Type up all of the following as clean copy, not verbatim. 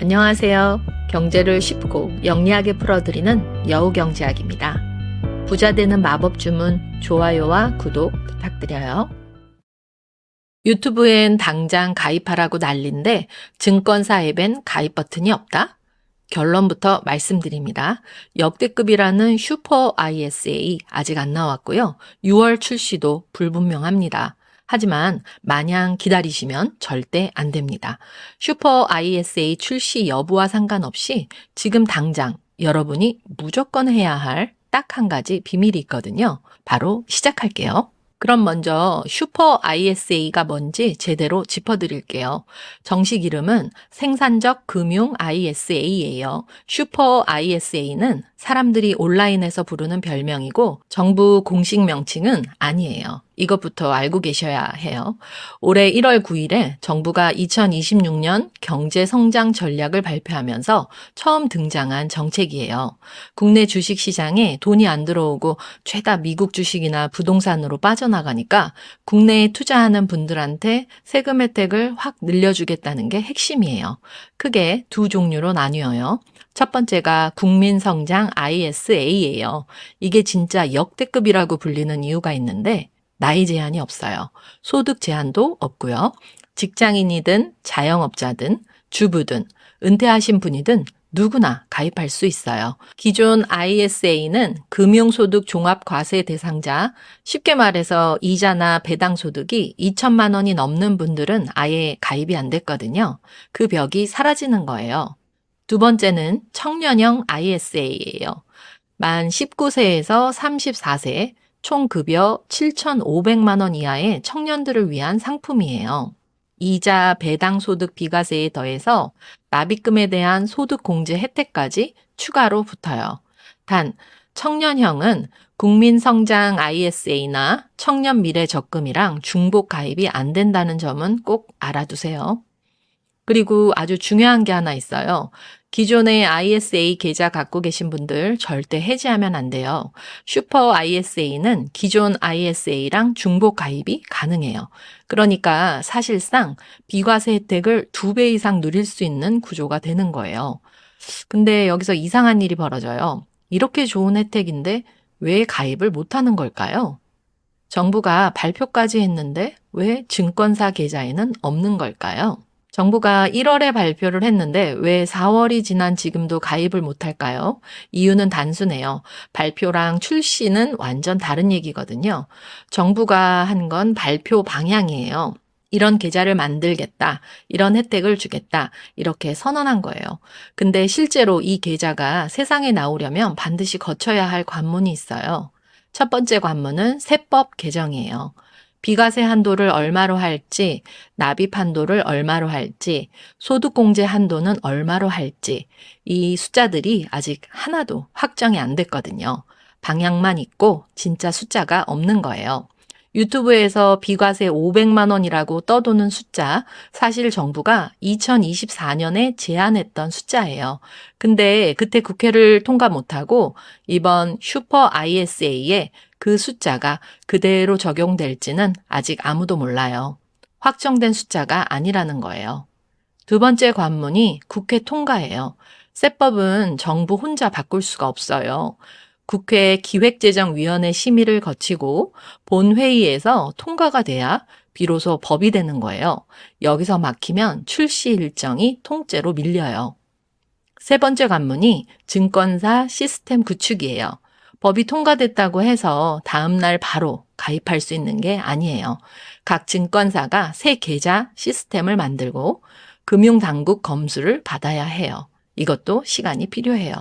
안녕하세요. 경제를 쉽고 영리하게 풀어드리는 여우경제학입니다. 부자 되는 마법 주문 좋아요와 구독 부탁드려요. 유튜브엔 당장 가입하라고 난린데 증권사 앱엔 가입 버튼이 없다? 결론부터 말씀드립니다. 역대급이라는 슈퍼 ISA 아직 안 나왔고요. 6월 출시도 불분명합니다. 하지만 마냥 기다리시면 절대 안 됩니다. 슈퍼 ISA 출시 여부와 상관없이 지금 당장 여러분이 무조건 해야 할 딱 한 가지 비밀이 있거든요. 바로 시작할게요. 그럼 먼저 슈퍼 ISA가 뭔지 제대로 짚어드릴게요. 정식 이름은 생산적 금융 ISA예요. 슈퍼 ISA는 사람들이 온라인에서 부르는 별명이고 정부 공식 명칭은 아니에요. 이것부터 알고 계셔야 해요. 올해 1월 9일에 정부가 2026년 경제 성장 전략을 발표하면서 처음 등장한 정책이에요. 국내 주식 시장에 돈이 안 들어오고 죄다 미국 주식이나 부동산으로 빠져나가니까 국내에 투자하는 분들한테 세금 혜택을 확 늘려주겠다는 게 핵심이에요. 크게 두 종류로 나뉘어요. 첫 번째가 국민성장 ISA예요. 이게 진짜 역대급이라고 불리는 이유가 있는데 나이 제한이 없어요. 소득 제한도 없고요. 직장인이든 자영업자든 주부든 은퇴하신 분이든 누구나 가입할 수 있어요. 기존 ISA는 금융소득 종합과세 대상자, 쉽게 말해서 이자나 배당소득이 2천만 원이 넘는 분들은 아예 가입이 안 됐거든요. 그 벽이 사라지는 거예요. 두 번째는 청년형 ISA예요. 만 19세에서 34세, 총 급여 7,500만 원 이하의 청년들을 위한 상품이에요. 이자, 배당소득 비과세에 더해서 납입금에 대한 소득 공제 혜택까지 추가로 붙어요. 단, 청년형은 국민성장 ISA나 청년미래적금이랑 중복 가입이 안 된다는 점은 꼭 알아두세요. 그리고 아주 중요한 게 하나 있어요. 기존의 ISA 계좌 갖고 계신 분들 절대 해지하면 안 돼요. 슈퍼 ISA는 기존 ISA랑 중복 가입이 가능해요. 그러니까 사실상 비과세 혜택을 2배 이상 누릴 수 있는 구조가 되는 거예요. 근데 여기서 이상한 일이 벌어져요. 이렇게 좋은 혜택인데 왜 가입을 못 하는 걸까요? 정부가 발표까지 했는데 왜 증권사 계좌에는 없는 걸까요? 정부가 1월에 발표를 했는데 왜 4월이 지난 지금도 가입을 못할까요? 이유는 단순해요. 발표랑 출시는 완전 다른 얘기거든요. 정부가 한 건 발표 방향이에요. 이런 계좌를 만들겠다, 이런 혜택을 주겠다, 이렇게 선언한 거예요. 근데 실제로 이 계좌가 세상에 나오려면 반드시 거쳐야 할 관문이 있어요. 첫 번째 관문은 세법 개정이에요. 비과세 한도를 얼마로 할지, 납입 한도를 얼마로 할지, 소득공제 한도는 얼마로 할지, 이 숫자들이 아직 하나도 확정이 안 됐거든요. 방향만 있고 진짜 숫자가 없는 거예요. 유튜브에서 비과세 500만 원이라고 떠도는 숫자, 사실 정부가 2024년에 제안했던 숫자예요. 근데 그때 국회를 통과 못하고 이번 슈퍼 ISA에 그 숫자가 그대로 적용될지는 아직 아무도 몰라요. 확정된 숫자가 아니라는 거예요. 두 번째 관문이 국회 통과예요. 세법은 정부 혼자 바꿀 수가 없어요. 국회 기획재정위원회 심의를 거치고 본회의에서 통과가 돼야 비로소 법이 되는 거예요. 여기서 막히면 출시 일정이 통째로 밀려요. 세 번째 관문이 증권사 시스템 구축이에요. 법이 통과됐다고 해서 다음날 바로 가입할 수 있는 게 아니에요. 각 증권사가 새 계좌 시스템을 만들고 금융당국 검수를 받아야 해요. 이것도 시간이 필요해요.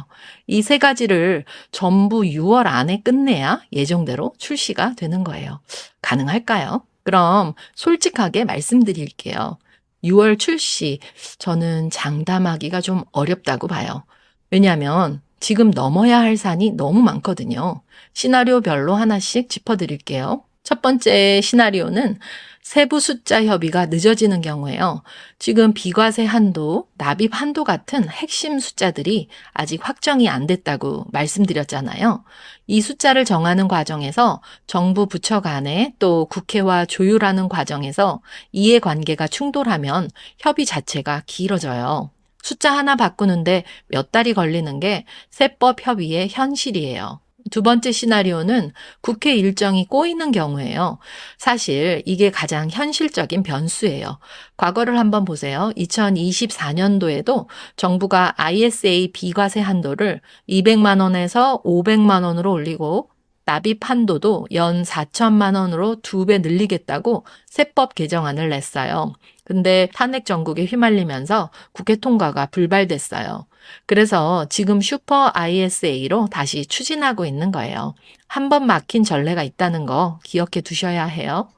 이 세 가지를 전부 6월 안에 끝내야 예정대로 출시가 되는 거예요. 가능할까요? 그럼 솔직하게 말씀드릴게요. 6월 출시, 저는 장담하기가 좀 어렵다고 봐요. 왜냐하면 지금 넘어야 할 산이 너무 많거든요. 시나리오별로 하나씩 짚어드릴게요. 첫 번째 시나리오는 세부 숫자 협의가 늦어지는 경우에요. 지금 비과세 한도, 납입 한도 같은 핵심 숫자들이 아직 확정이 안 됐다고 말씀드렸잖아요. 이 숫자를 정하는 과정에서 정부 부처 간에 또 국회와 조율하는 과정에서 이해관계가 충돌하면 협의 자체가 길어져요. 숫자 하나 바꾸는데 몇 달이 걸리는 게 세법 협의의 현실이에요. 두 번째 시나리오는 국회 일정이 꼬이는 경우예요. 사실 이게 가장 현실적인 변수예요. 과거를 한번 보세요. 2024년도에도 정부가 ISA 비과세 한도를 200만 원에서 500만 원으로 올리고 납입 한도도 연 4천만 원으로 2배 늘리겠다고 세법 개정안을 냈어요. 근데 탄핵 정국에 휘말리면서 국회 통과가 불발됐어요. 그래서 지금 슈퍼 ISA로 다시 추진하고 있는 거예요. 한 번 막힌 전례가 있다는 거 기억해 두셔야 해요.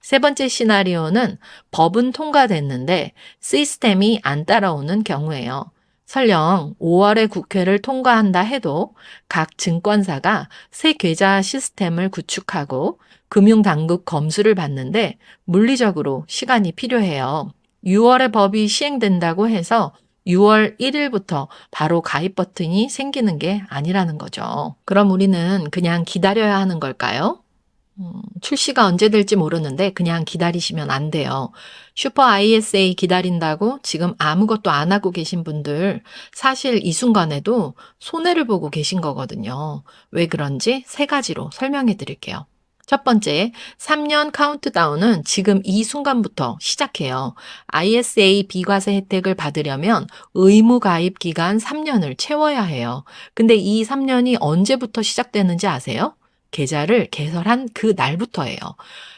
세 번째 시나리오는 법은 통과됐는데 시스템이 안 따라오는 경우예요. 설령 5월에 국회를 통과한다 해도 각 증권사가 새 계좌 시스템을 구축하고 금융당국 검수를 받는데 물리적으로 시간이 필요해요. 6월에 법이 시행된다고 해서 6월 1일부터 바로 가입 버튼이 생기는 게 아니라는 거죠. 그럼 우리는 그냥 기다려야 하는 걸까요? 출시가 언제 될지 모르는데 그냥 기다리시면 안 돼요. 슈퍼 ISA 기다린다고 지금 아무것도 안 하고 계신 분들 사실 이 순간에도 손해를 보고 계신 거거든요. 왜 그런지 세 가지로 설명해 드릴게요. 첫 번째, 3년 카운트다운은 지금 이 순간부터 시작해요. ISA 비과세 혜택을 받으려면 의무 가입 기간 3년을 채워야 해요. 근데 이 3년이 언제부터 시작되는지 아세요? 계좌를 개설한 그 날부터예요.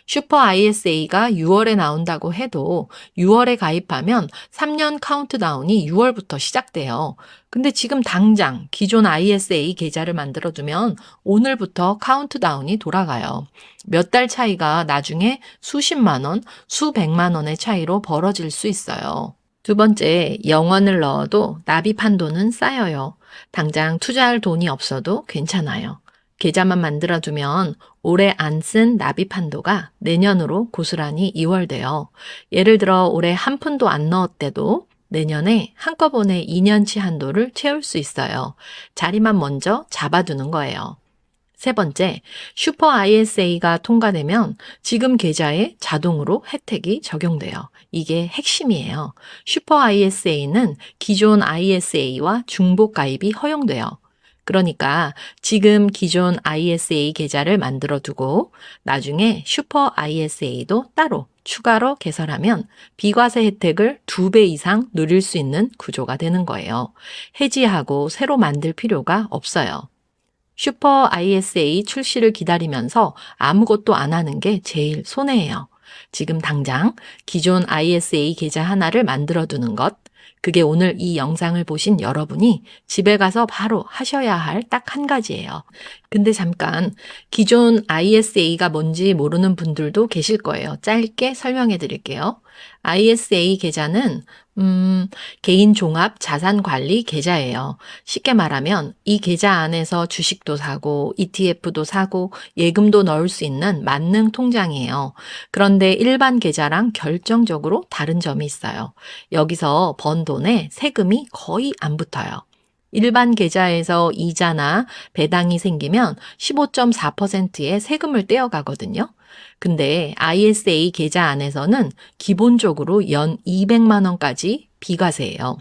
슈퍼 ISA가 6월에 나온다고 해도 6월에 가입하면 3년 카운트다운이 6월부터 시작돼요. 근데 지금 당장 기존 ISA 계좌를 만들어두면 오늘부터 카운트다운이 돌아가요. 몇 달 차이가 나중에 수십만 원, 수백만 원의 차이로 벌어질 수 있어요. 두 번째, 영원을 넣어도 납입 한도는 쌓여요. 당장 투자할 돈이 없어도 괜찮아요. 계좌만 만들어두면 올해 안 쓴 납입 한도가 내년으로 고스란히 이월돼요. 예를 들어 올해 한 푼도 안 넣었대도 내년에 한꺼번에 2년치 한도를 채울 수 있어요. 자리만 먼저 잡아두는 거예요. 세 번째, 슈퍼 ISA가 통과되면 지금 계좌에 자동으로 혜택이 적용돼요. 이게 핵심이에요. 슈퍼 ISA는 기존 ISA와 중복 가입이 허용돼요. 그러니까 지금 기존 ISA 계좌를 만들어 두고 나중에 슈퍼 ISA도 따로 추가로 개설하면 비과세 혜택을 2배 이상 누릴 수 있는 구조가 되는 거예요. 해지하고 새로 만들 필요가 없어요. 슈퍼 ISA 출시를 기다리면서 아무것도 안 하는 게 제일 손해예요. 지금 당장 기존 ISA 계좌 하나를 만들어 두는 것, 그게 오늘 이 영상을 보신 여러분이 집에 가서 바로 하셔야 할 딱 한 가지예요. 근데 잠깐 기존 ISA가 뭔지 모르는 분들도 계실 거예요. 짧게 설명해 드릴게요. ISA 계좌는 개인 종합 자산 관리 계좌예요. 쉽게 말하면 이 계좌 안에서 주식도 사고 ETF도 사고 예금도 넣을 수 있는 만능 통장이에요. 그런데 일반 계좌랑 결정적으로 다른 점이 있어요. 여기서 번 돈에 세금이 거의 안 붙어요. 일반 계좌에서 이자나 배당이 생기면 15.4%의 세금을 떼어가거든요. 근데 ISA 계좌 안에서는 기본적으로 연 200만 원까지 비과세예요.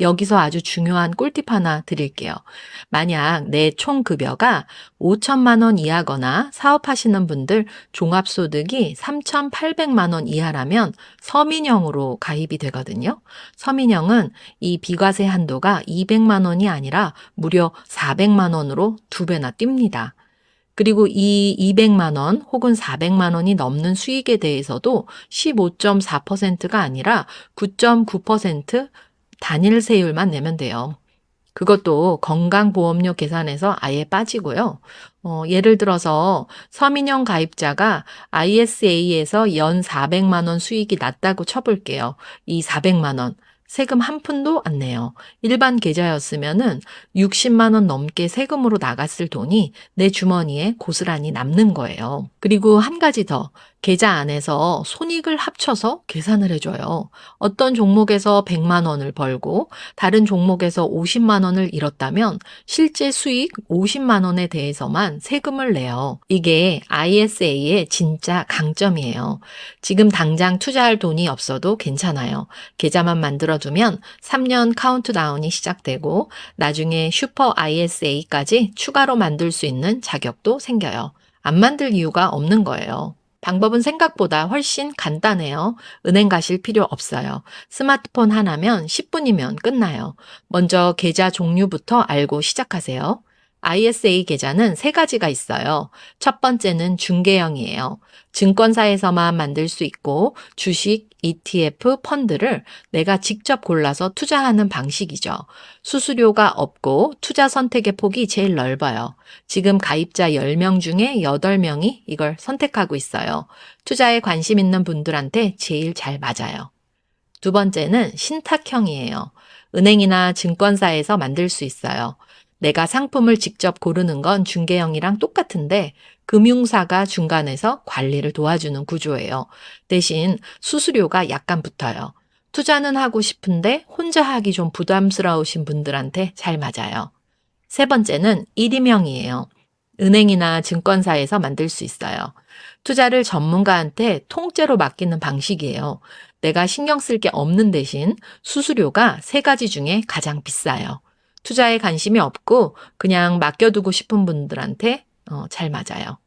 여기서 아주 중요한 꿀팁 하나 드릴게요. 만약 내 총 급여가 5천만 원 이하거나 사업하시는 분들 종합소득이 3,800만 원 이하라면 서민형으로 가입이 되거든요. 서민형은 이 비과세 한도가 200만 원이 아니라 무려 400만 원으로 2배나 뜁니다. 그리고 이 200만 원 혹은 400만 원이 넘는 수익에 대해서도 15.4%가 아니라 9.9% 단일세율만 내면 돼요. 그것도 건강보험료 계산에서 아예 빠지고요. 예를 들어서 서민형 가입자가 ISA에서 연 400만 원 수익이 났다고 쳐볼게요. 이 400만 원. 세금 한 푼도 안 내요. 일반 계좌였으면은 60만 원 넘게 세금으로 나갔을 돈이 내 주머니에 고스란히 남는 거예요. 그리고 한 가지 더. 계좌 안에서 손익을 합쳐서 계산을 해줘요. 어떤 종목에서 100만 원을 벌고 다른 종목에서 50만 원을 잃었다면 실제 수익 50만 원에 대해서만 세금을 내요. 이게 ISA의 진짜 강점이에요. 지금 당장 투자할 돈이 없어도 괜찮아요. 계좌만 만들어 만들어두면 3년 카운트다운이 시작되고 나중에 슈퍼 ISA까지 추가로 만들 수 있는 자격도 생겨요. 안 만들 이유가 없는 거예요. 방법은 생각보다 훨씬 간단해요. 은행 가실 필요 없어요. 스마트폰 하나면 10분이면 끝나요. 먼저 계좌 종류부터 알고 시작하세요. ISA 계좌는 3가지가 있어요. 첫 번째는 중개형이에요. 증권사에서만 만들 수 있고 주식, ETF, 펀드를 내가 직접 골라서 투자하는 방식이죠. 수수료가 없고 투자 선택의 폭이 제일 넓어요. 지금 가입자 10명 중에 8명이 이걸 선택하고 있어요. 투자에 관심 있는 분들한테 제일 잘 맞아요. 두 번째는 신탁형이에요. 은행이나 증권사에서 만들 수 있어요. 내가 상품을 직접 고르는 건 중개형이랑 똑같은데 금융사가 중간에서 관리를 도와주는 구조예요. 대신 수수료가 약간 붙어요. 투자는 하고 싶은데 혼자 하기 좀 부담스러우신 분들한테 잘 맞아요. 세 번째는 일임형이에요. 은행이나 증권사에서 만들 수 있어요. 투자를 전문가한테 통째로 맡기는 방식이에요. 내가 신경 쓸 게 없는 대신 수수료가 3가지 중에 가장 비싸요. 투자에 관심이 없고 그냥 맡겨두고 싶은 분들한테 잘 맞아요.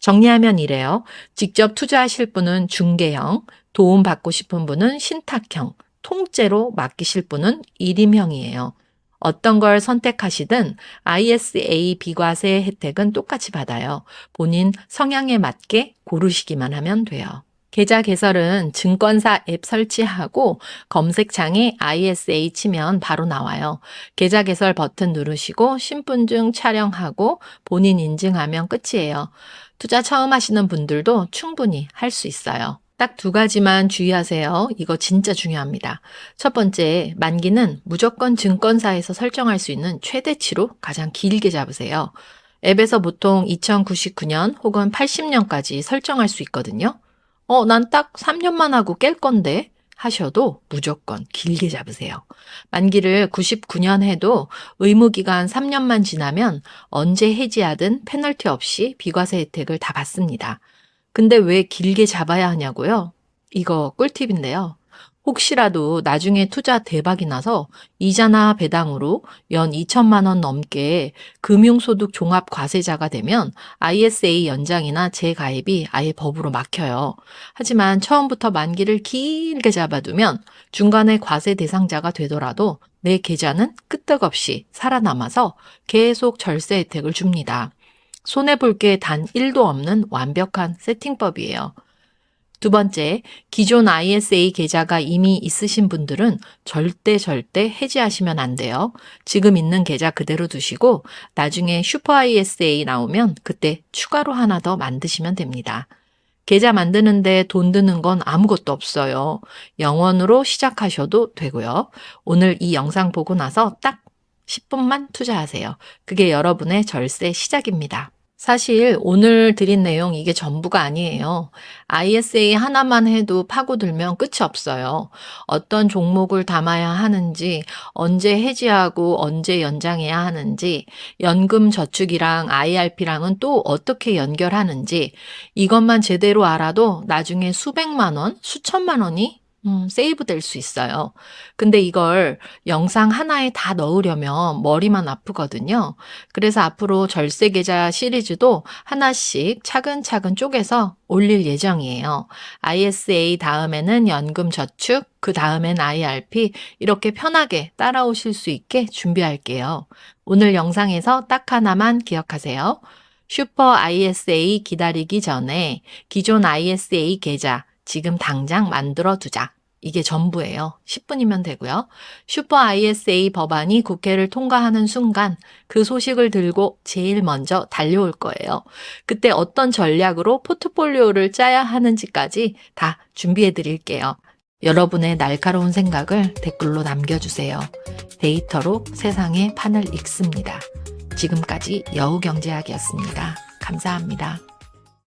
정리하면 이래요. 직접 투자하실 분은 중개형, 도움받고 싶은 분은 신탁형, 통째로 맡기실 분은 일임형이에요. 어떤 걸 선택하시든 ISA 비과세 혜택은 똑같이 받아요. 본인 성향에 맞게 고르시기만 하면 돼요. 계좌 개설은 증권사 앱 설치하고 검색창에 ISA 치면 바로 나와요. 계좌 개설 버튼 누르시고 신분증 촬영하고 본인 인증하면 끝이에요. 투자 처음 하시는 분들도 충분히 할 수 있어요. 딱 2가지만 주의하세요. 이거 진짜 중요합니다. 첫 번째, 만기는 무조건 증권사에서 설정할 수 있는 최대치로 가장 길게 잡으세요. 앱에서 보통 2099년 혹은 80년까지 설정할 수 있거든요. 난 딱 3년만 하고 깰 건데 하셔도 무조건 길게 잡으세요. 만기를 99년 해도 의무기간 3년만 지나면 언제 해지하든 페널티 없이 비과세 혜택을 다 받습니다. 근데 왜 길게 잡아야 하냐고요? 이거 꿀팁인데요. 혹시라도 나중에 투자 대박이 나서 이자나 배당으로 연 2천만 원 넘게 금융소득 종합과세자가 되면 ISA 연장이나 재가입이 아예 법으로 막혀요. 하지만 처음부터 만기를 길게 잡아두면 중간에 과세 대상자가 되더라도 내 계좌는 끄떡없이 살아남아서 계속 절세 혜택을 줍니다. 손해볼 게 단 1도 없는 완벽한 세팅법이에요. 두 번째, 기존 ISA 계좌가 이미 있으신 분들은 절대 해지하시면 안 돼요. 지금 있는 계좌 그대로 두시고 나중에 슈퍼 ISA 나오면 그때 추가로 하나 더 만드시면 됩니다. 계좌 만드는데 돈 드는 건 아무것도 없어요. 0원으로 시작하셔도 되고요. 오늘 이 영상 보고 나서 딱 10분만 투자하세요. 그게 여러분의 절세 시작입니다. 사실 오늘 드린 내용 이게 전부가 아니에요. ISA 하나만 해도 파고들면 끝이 없어요. 어떤 종목을 담아야 하는지, 언제 해지하고 언제 연장해야 하는지, 연금 저축이랑 IRP랑은 또 어떻게 연결하는지 이것만 제대로 알아도 나중에 수백만 원, 수천만 원이 세이브 될 수 있어요. 근데 이걸 영상 하나에 다 넣으려면 머리만 아프거든요. 그래서 앞으로 절세 계좌 시리즈도 하나씩 차근차근 쪼개서 올릴 예정이에요. ISA 다음에는 연금 저축, 그 다음엔 IRP 이렇게 편하게 따라오실 수 있게 준비할게요. 오늘 영상에서 딱 하나만 기억하세요. 슈퍼 ISA 기다리기 전에 기존 ISA 계좌 지금 당장 만들어 두자. 이게 전부예요. 10분이면 되고요. 슈퍼 ISA 법안이 국회를 통과하는 순간 그 소식을 들고 제일 먼저 달려올 거예요. 그때 어떤 전략으로 포트폴리오를 짜야 하는지까지 다 준비해 드릴게요. 여러분의 날카로운 생각을 댓글로 남겨주세요. 데이터로 세상의 판을 읽습니다. 지금까지 여우경제학이었습니다. 감사합니다.